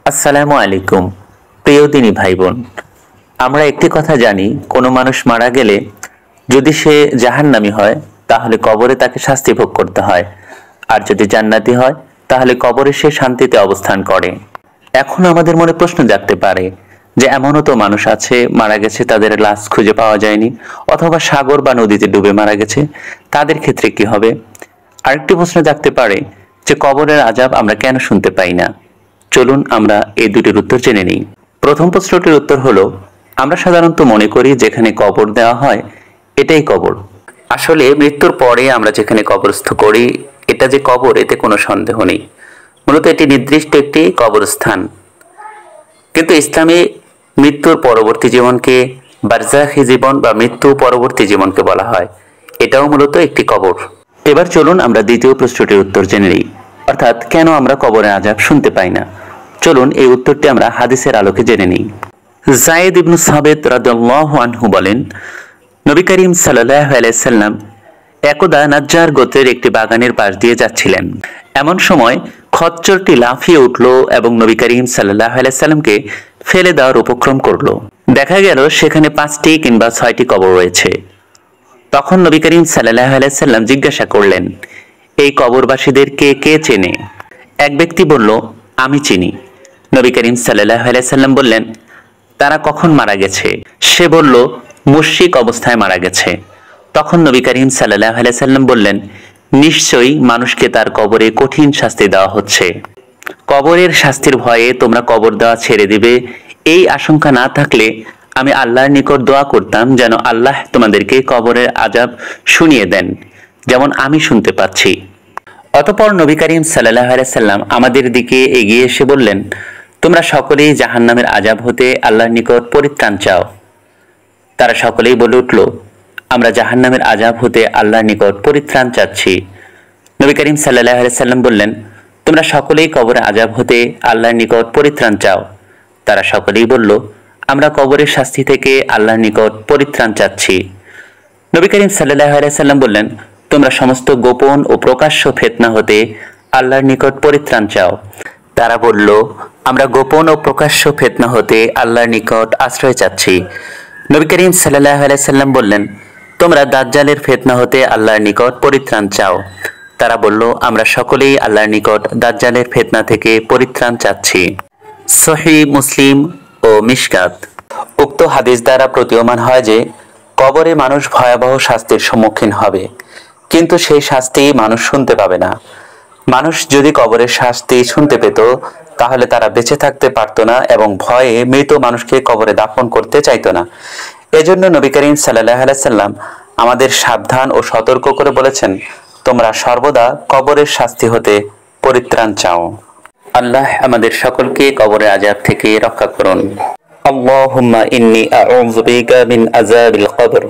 আসসালামু আলাইকুম প্রিয় দিনী ভাই বোন। আমরা একটি কথা জানি, কোনো মানুষ মারা গেলে যদি সে জাহান্নামী হয় তাহলে কবরে তাকে শাস্তি ভোগ করতে হয়, আর যদি জান্নাতি হয় তাহলে কবরে সে শান্তিতে অবস্থান করে। এখন আমাদের মনে প্রশ্ন জাগতে পারে যে এমনও তো মানুষ আছে মারা গেছে, তাদের লাশ খুঁজে পাওয়া যায়নি, অথবা সাগর বা নদীতে ডুবে মারা গেছে, তাদের ক্ষেত্রে কি হবে? আরেকটি প্রশ্ন জাগতে পারে যে কবরের আযাব আমরা কেন শুনতে পাই না। চলুন আমরা এই দুটির উত্তর জেনে নিই। প্রথম প্রশ্নটির উত্তর হলো, আমরা সাধারণত মনে করি যেখানে কবর দেওয়া হয় এটাই কবর। আসলে মৃত্যুর পরে আমরা যেখানে কবরস্থ করি এটা যে কবর, এতে কোনো সন্দেহ নেই। মূলত এটি নির্দিষ্ট একটি কবরস্থান। কিন্তু ইসলামে মৃত্যুর পরবর্তী জীবনকে বারজাখী জীবন বা মৃত্যু পরবর্তী জীবনকে বলা হয়। এটাও মূলত একটি কবর। এবার চলুন আমরা দ্বিতীয় প্রশ্নটির উত্তর জেনে নিই, অর্থাৎ কেন আমরা কবরের আযাব শুনতে পাই না। চলুন এই উত্তরটি আমরা হাদিসের আলোকে জেনে নিই। যায়েদ ইবনু সাবিত রাদিয়াল্লাহু আনহু বলেন, নবী করিম সাল্লাল্লাহু আলাইহি সাল্লাম একদা নাজ্জার গোত্রের একটি বাগানের পাশ দিয়ে যাচ্ছিলেন। এমন সময় খচ্চরটি লাফিয়ে উঠল এবং নবী করিম সাল্লাল্লাহু আলাইহি সাল্লামকে ফেলে দেওয়ার উপক্রম করল। দেখা গেল সেখানে 5টি কিংবা 6টি কবর রয়েছে। তখন নবী করিম সাল্লাল্লাহু আলাইহি সাল্লাম জিজ্ঞাসা করলেন, এই কবরবাসীদের কে কে চেনে? এক ব্যক্তি বলল, আমি চিনি। নবী করিম সাল্লাল্লাহু আলাইহি সাল্লাম বললেন, তারা কখন মারা গেছে? সে বলল, মুশরিক অবস্থায় মারা গেছে। তখন নবী করিম সাল্লাল্লাহু আলাইহি সাল্লাম বললেন, নিশ্চয়ই মানুষকে তার কবরে কঠিন শাস্তি দেওয়া হচ্ছে। কবরের শাস্তির ভয়ে তোমরা কবর দেওয়া ছেড়ে দিবে, এই আশঙ্কা না থাকলে আমি আল্লাহর নিকট দোয়া করতাম যেন আল্লাহ তোমাদেরকে কবরের আযাব শুনিয়ে দেন, যেমন আমি শুনতে পাচ্ছি। অতঃপর নবী করিম সাল্লাল্লাহু আলাইহি সাল্লাম আমাদের দিকে এগিয়ে এসে বললেন, তোমরা সকলেই জাহান্নামের আযাব হতে আল্লাহর নিকট পরিত্রাণ চাও। তারা সকলেই বলে উঠল, আমরা জাহান্নামের আযাব হতে আল্লাহর নিকট পরিত্রাণ চাচ্ছি। নবী করিম সাল্লাল্লাহু আলাইহি সাল্লাম বললেন, তোমরা সকলেই কবরের আযাব হতে আল্লাহর নিকট পরিত্রাণ চাও। তারা সকলেই বলল, আমরা কবরের শাস্তি থেকে আল্লাহর নিকট পরিত্রাণ চাচ্ছি। নবী করিম সাল্লাল্লাহু আলাইহি সাল্লাম বললেন, তোমরা সমস্ত গোপন ও প্রকাশ্য ফিতনা হতে আল্লাহর নিকট পরিত্রাণ চাও। তারা বলল, আমরা গোপন ও প্রকাশ্য ফিতনা হতে আল্লাহর নিকট আশ্রয় চাচ্ছি। নবী করিম সাল্লাল্লাহু আলাইহি সাল্লাম বললেন, তোমরা দাজ্জালের ফিতনা হতে আল্লাহর নিকট পরিত্রাণ চাও। তারা বলল, আমরা সকলেই আল্লাহর নিকট দাজ্জালের ফিতনা থেকে পরিত্রাণ চাচ্ছি। সহিহ মুসলিম ও মিশকাত। উক্ত হাদিস দ্বারা প্রতীয়মান হয় যে কবরে মানুষ ভয়াবহ শাস্তির সম্মুখীন হবে, কিন্তু সেই শাস্তি মানুষ শুনতে পাবে না। মানুষ যদি কবরের শাস্তি শুনতে পেত তাহলে তারা বেঁচে থাকতে পারত না এবং ভয়ে মৃত মানুষকে কবরে দাফন করতে চাইতো না। এজন্য নবী করিম সাল্লাল্লাহু আলাইহি সাল্লাম আমাদের সাবধান ও সতর্ক করে বলেছেন, তোমরা সর্বদা কবরের শাস্তি হতে পরিত্রাণ চাও। আল্লাহ আমাদের সকলকে কবরের আযাব থেকে রক্ষা করুন। আল্লাহুম্মা ইন্নী আউযু বিকা মিন আযাবিল কবর।